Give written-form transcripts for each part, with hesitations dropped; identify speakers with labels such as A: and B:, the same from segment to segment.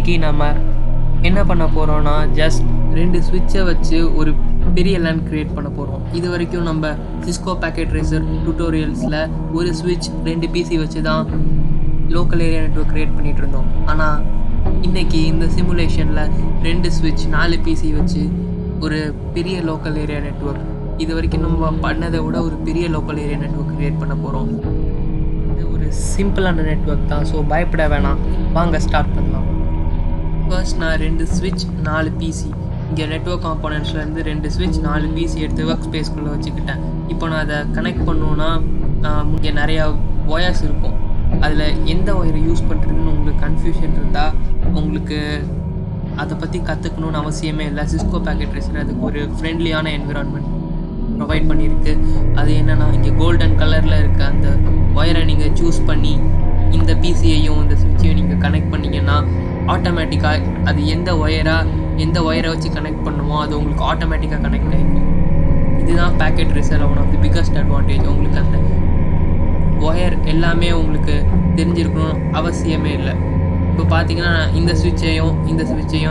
A: இன்றைக்கி நம்ம என்ன பண்ண போகிறோன்னா ஜஸ்ட் 2 ஸ்விட்சை வச்சு ஒரு பெரிய லேன் க்ரியேட் பண்ண போகிறோம். இது வரைக்கும் நம்ம சிஸ்கோ பேக்கெட் ரேசர் டியூட்டோரியல்ஸில் ஒரு ஸ்விட்ச் 2 பிசி வச்சு தான் லோக்கல் ஏரியா நெட்வொர்க் க்ரியேட் பண்ணிகிட்டு இருந்தோம். ஆனால் இன்றைக்கி இந்த சிமுலேஷனில் 2 ஸ்விட்ச் 4 பிசி வச்சு ஒரு பெரிய லோக்கல் ஏரியா நெட்வொர்க், இது வரைக்கும் நம்ம பண்ணதை விட ஒரு பெரிய லோக்கல் ஏரியா நெட்வொர்க் க்ரியேட் பண்ண போகிறோம். இது ஒரு சிம்பிளான நெட்வொர்க் தான், ஸோ பயப்பட வேணாம். வாங்க ஸ்டார்ட் பண்ணலாம். ஃபர்ஸ்ட் நான் 2 ஸ்விட்ச் 4 பிசி, இங்கே நெட்வொர்க் காம்போனன்ட்ஸ்லேருந்து 2 ஸ்விட்ச் 4 பிசி எடுத்து ஒர்க் ஸ்பேஸ்க்குள்ளே வச்சுக்கிட்டேன். இப்போ நான் அதை கனெக்ட் பண்ணணுன்னா இங்கே நிறையா ஒயர்ஸ் இருக்கும். அதில் எந்த ஒயரை யூஸ் பண்ணுறதுன்னு உங்களுக்கு கன்ஃபியூஷன் இருந்தால் உங்களுக்கு அதை பற்றி கற்றுக்கணுன்னு அவசியமே இல்லை. சிஸ்கோ பேக்கெட் ரேசர் அதுக்கு ஒரு ஃப்ரெண்ட்லியான என்விரான்மெண்ட் ப்ரொவைட் பண்ணியிருக்கு. அது என்னென்னா, இங்கே கோல்டன் கலரில் இருக்க அந்த ஒயரை நீங்கள் சூஸ் பண்ணி இந்த பிசியையும் இந்த ஸ்விட்சையும் நீங்கள் கனெக்ட் பண்ணிங்கன்னா ஆட்டோமேட்டிக்காக அது எந்த ஒயரை வச்சு கனெக்ட் பண்ணுமோ அது உங்களுக்கு ஆட்டோமேட்டிக்காக கனெக்ட் ஆகிக்கும். இதுதான் packet racer one of the biggest advantage. உங்களுக்கு அந்த ஒயர் எல்லாமே உங்களுக்கு தெரிஞ்சிருக்கணும் அவசியமே இல்லை. இப்போ பார்த்தீங்கன்னா இந்த ஸ்விட்சையும்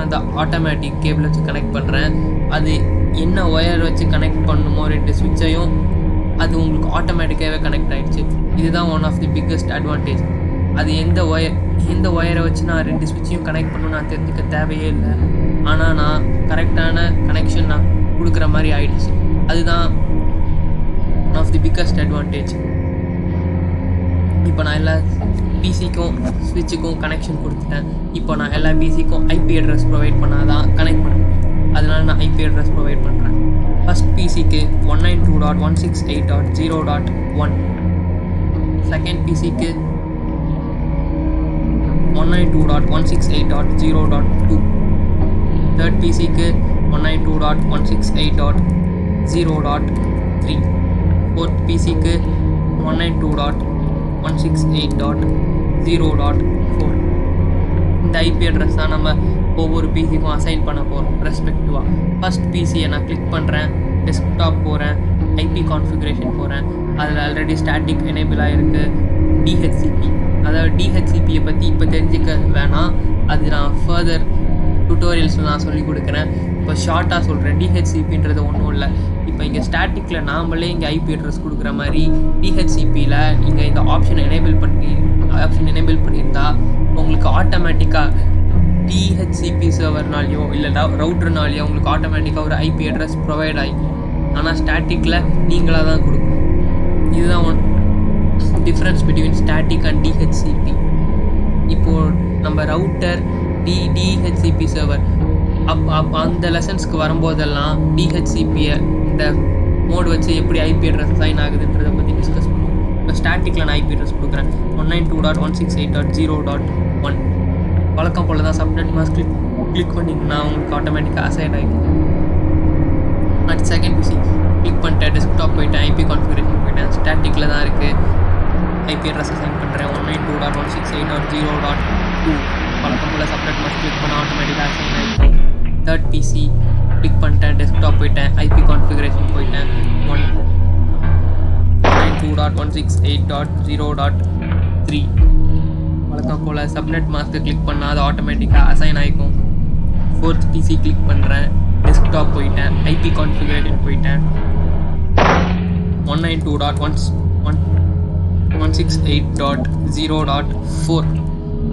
A: அந்த ஆட்டோமேட்டிக் கேபிள் வச்சு கனெக்ட் பண்ணுறேன். அது என்ன ஒயர் வச்சு கனெக்ட் பண்ணுமோ 2 ஸ்விட்சையும் அது உங்களுக்கு ஆட்டோமேட்டிக்காகவே கனெக்ட் ஆகிடுச்சு. இதுதான் one of the biggest advantage. அது எந்த ஒயரை வச்சு நான் 2 ஸ்விட்சையும் கனெக்ட் பண்ணணும்னு நான் தெரிஞ்சுக்க தேவையே இல்லை. ஆனால் நான் கரெக்டான கனெக்ஷன் நான் கொடுக்குற மாதிரி ஆயிடுச்சு. அதுதான் one of the biggest advantage. இப்போ நான் எல்லா பிசிக்கும் ஸ்விட்சுக்கும் கனெக்ஷன் கொடுத்துட்டேன். இப்போ நான் எல்லா பிசிக்கும் ஐபி அட்ரஸ் ப்ரொவைட் பண்ணால் தான் கனெக்ட் பண்ண முடியும். அதனால நான் ஐபி அட்ரஸ் ப்ரொவைட் பண்ணுறேன். ஃபஸ்ட் பிசிக்கு 192.168.0.1, செகண்ட் பிசிக்கு 192.168.0.2, தேர்ட் பிசிக்கு 192.168.0.3, ஃபோர்த் பிசிக்கு 192.168.0.4. இந்த ஐபி அட்ரஸ் தான் நம்ம ஒவ்வொரு பிசிக்கும் அசைன் பண்ண போகிறோம் ரெஸ்பெக்டிவாக. ஃபஸ்ட் பிசியை நான் கிளிக் பண்ணுறேன், டெஸ்க்டாப் போகிறேன், ஐபி கான்ஃபிகரேஷன் போகிறேன். அதில் ஆல்ரெடி ஸ்டாட்டிக் எனேபிள் ஆகிருக்கு டிஹெச்சிபி. அதாவது டிஹெச்சிபியை பற்றி இப்போ தெரிஞ்சிக்க வேணாம், அது நான் ஃபர்தர் டியூட்டோரியல்ஸில் நான் சொல்லிக் கொடுக்குறேன். இப்போ ஷார்ட்டாக சொல்கிறேன். டிஹெச்சிபின்றது ஒன்றும் இல்லை. இப்போ இங்கே ஸ்டாட்டிக்கில் நாமளே இங்கே ஐபி அட்ரஸ் கொடுக்குற மாதிரி டிஹெச்சிபியில் நீங்கள் இந்த ஆப்ஷன் எனேபிள் பண்ணியிருந்தா உங்களுக்கு ஆட்டோமேட்டிக்காக டிஹெச்சிபி சர்வர்னாலேயோ இல்லை ரவுட்டர்னாலேயோ உங்களுக்கு ஆட்டோமேட்டிக்காக ஒரு ஐபி அட்ரஸ் ப்ரொவைட் ஆகிக்கும். ஆனால் ஸ்டாட்டிக்கில் நீங்களாக தான் கொடுக்கணும். இதுதான் one difference between static and DHCP. இப்போது நம்ம ரவுட்டர் டிஹெச்சிபி சர்வர் அந்த லெசன்ஸ்க்கு வரும்போதெல்லாம் டிஹெச்சிபியை இந்த மோட் வச்சு எப்படி ஐபி அட்ரஸ் அசைன் ஆகுதுன்றதை பற்றி டிஸ்கஸ் பண்ணுவோம். இப்போ ஸ்டாட்டிக்கில் நான் ஐபி அட்ரஸ் கொடுக்குறேன் 192.168.0.1. வழக்கம் போல் தான் சப்நெட் மாஸ்க் கிளிக் பண்ணிங்கன்னா உங்களுக்கு ஆட்டோமேட்டிக்காக அசைன் ஆகிடும். அடுத்து செகண்ட் பிசி கிளிக் பண்ணிட்டேன், டெஸ்க்டாப் போயிட்டேன், ஐபி கான்ஃபிகரேஷன் போயிட்டேன், ஸ்டாட்டிக்கில் தான் இருக்குது. ஐபி அட்ரஸ் அசைன் பண்ணுறேன் 192.168.0.2. வழக்கம் போல் சப்நெட் மாஸ்க் கிளிக் பண்ண ஆட்டோமேட்டிக்காக அசைன் ஆகிடும். தேர்ட் பிசி கிளிக் பண்ணிட்டேன், டெஸ்க்டாப் போயிட்டேன், ஐபி கான்ஃபிகரேஷன் போயிட்டேன் 192.168.0.3. வழக்கம் போல் சப்நெட் மாஸ்க்கு கிளிக் பண்ணால் அது ஆட்டோமேட்டிக்காக அசைன் ஆகிக்கும். ஃபோர்த் பிசி கிளிக் பண்ணுறேன், டெஸ்க்டாப் போயிட்டேன், ஐபி கான்ஃபிகரேஷன் போயிட்டேன் 192.168.0.4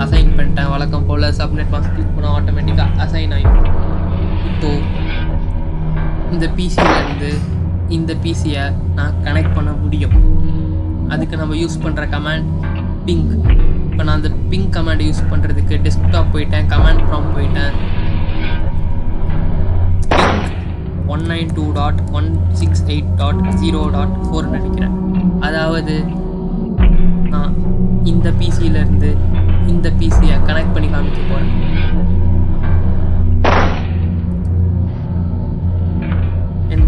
A: அசைன் பண்ணிட்டேன். வழக்கம் போல் சப்நெட் மாஸ்க் கிளிக் பண்ணால் ஆட்டோமேட்டிக்காக அசைன் ஆகிக்கும். இப்போது இந்த பிசியிலேருந்து இந்த பிசியை நான் கனெக்ட் பண்ண முடியும். அதுக்கு நம்ம யூஸ் பண்ணுற கமாண்ட் பிங். இப்போ நான் அந்த பிங் கமாண்டை யூஸ் பண்ணுறதுக்கு டெஸ்க்டாப் போயிட்டேன், கமாண்ட் ப்ராம்ப்ட் போயிட்டேன், பிங் 192.168.0.4 நினைக்கிறேன். அதாவது நான் இந்த பிசியிலேருந்து இந்த பிசியை கனெக்ட் பண்ணி காமிக்க போகிறேன்.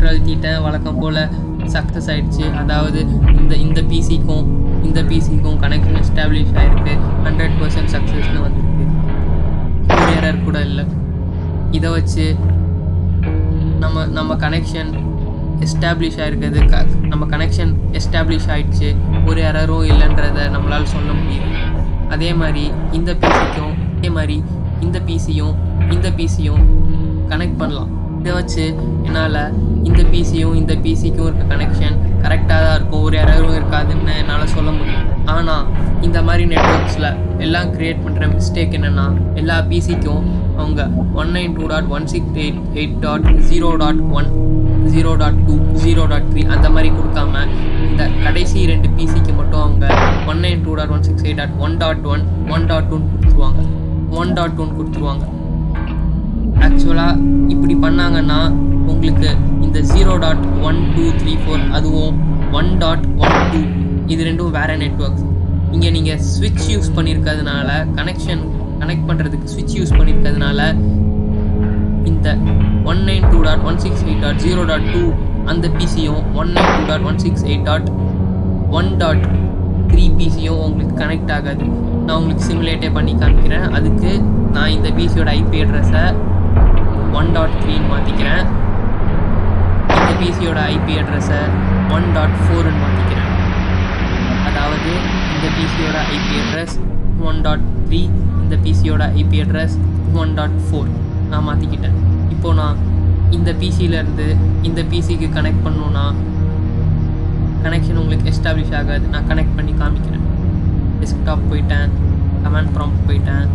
A: அழுத்திட்டேன். வழக்கம் போல் சக்ஸஸ் ஆகிடுச்சு. அதாவது இந்த பிசிக்கும் கனெக்ஷன் எஸ்டாப்ளிஷ் ஆகிருக்கு. 100% சக்ஸஸ்னு வந்துருக்கு. ஒரு எரர் கூட இல்லை. இதை வச்சு நம்ம கனெக்ஷன் எஸ்டாப்ளிஷ் ஆகிருக்குது, நம்ம கனெக்ஷன் எஸ்டாப்ளிஷ் ஆகிடுச்சு, ஒரு எரரும் இல்லைன்றதை நம்மளால் சொல்ல முடியும். அதே மாதிரி இந்த பிசியும் கனெக்ட் பண்ணலாம். இதை வச்சு என்னால் இந்த பிசியும் இந்த பிசிக்கும் இருக்க கனெக்ஷன் கரெக்டாக தான் இருக்கும், ஒரு எரரும் இருக்காதுன்னு என்னால் சொல்ல முடியும். ஆனால் இந்த மாதிரி நெட்ஒர்க்ஸில் எல்லாம் க்ரியேட் பண்ணுற மிஸ்டேக் என்னென்னா, எல்லா பிசிக்கும் அவங்க 192.168.0.1 0.2 0.3 அந்த மாதிரி கொடுக்காம இந்த கடைசி 2 பிசிக்கு மட்டும் அவங்க 192.168.1.1 1.2 கொடுத்துருவாங்க. ஆக்சுவலாக இப்படி பண்ணாங்கன்னா உங்களுக்கு இந்த 0.1234 அதுவும் 1.12 இது ரெண்டும் வேறு நெட்ஒர்க்ஸ். இங்கே நீங்கள் ஸ்விட்ச் யூஸ் பண்ணியிருக்கிறதுனால கனெக்ட் பண்ணுறதுக்கு ஸ்விட்ச் யூஸ் பண்ணியிருக்கிறதுனால இந்த 192.168.0.2 அந்த பிசியும் 192.168.1.3 பிசியும் உங்களுக்கு கனெக்ட் ஆகாது. நான் உங்களுக்கு சிமுலேட்டே பண்ணி காமிக்கிறேன். அதுக்கு நான் இந்த பிசியோட ஐபி அட்ரஸை 1.3 மாற்றிக்கிறேன், இந்த பிசியோட ஐபி அட்ரஸை 1.4 மாற்றிக்கிறேன். அதாவது இந்த பிசியோட ஐபி அட்ரஸ் 1.3, இந்த பிசியோட ஐபி அட்ரஸ் 1.4 நான் மாற்றிக்கிட்டேன். இப்போது நான் இந்த பிசியிலேருந்து இந்த பிசிக்கு கனெக்ட் பண்ணணுன்னா கனெக்ஷன் உங்களுக்கு எஸ்டாப்ளிஷ் ஆகாது. நான் கனெக்ட் பண்ணி காமிக்கிறேன். டெஸ்க்டாப் போயிட்டேன், கமாண்ட் ப்ராம்ப்ட் போயிட்டேன்,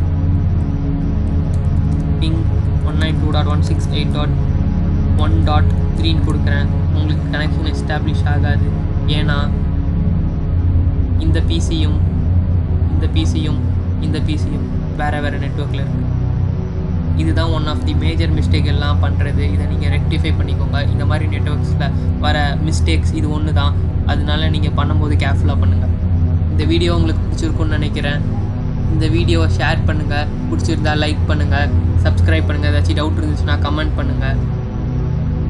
A: பிங் 192.168.1.3 கொடுக்குறேன். உங்களுக்கு கனெக்ஷன் எஸ்டாப்ளிஷ் ஆகாது. ஏன்னா இந்த பிசியும் வேறு நெட்ஒர்க்கில் இருக்குது. இதுதான் one of the major mistake எல்லாம் பண்ணுறது. இதை நீங்கள் ரெக்டிஃபை பண்ணிக்கோங்க. இந்த மாதிரி நெட்ஒர்க்ஸில் வர மிஸ்டேக்ஸ் இது ஒன்று தான். அதனால நீங்கள் பண்ணும்போது கேர்ஃபுல்லாக பண்ணுங்கள். இந்த வீடியோ உங்களுக்கு பிடிச்சிருக்குன்னு நினைக்கிறேன். இந்த வீடியோவை ஷேர் பண்ணுங்கள், பிடிச்சிருந்தா லைக் பண்ணுங்கள், சப்ஸ்கிரைப் பண்ணுங்கள். ஏதாச்சும் டவுட் இருந்துச்சுன்னா கமெண்ட் பண்ணுங்கள்.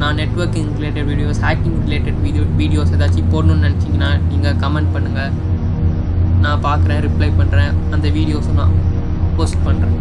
A: நான் networking related videos, hacking related videos ஏதாச்சும் போடணுன்னு நினச்சிங்கன்னா நீங்கள் கமெண்ட் பண்ணுங்கள். நான் பார்க்குறேன், ரிப்ளை பண்ணுறேன். அந்த வீடியோஸும் நான் போஸ்ட் பண்ணுறேன்.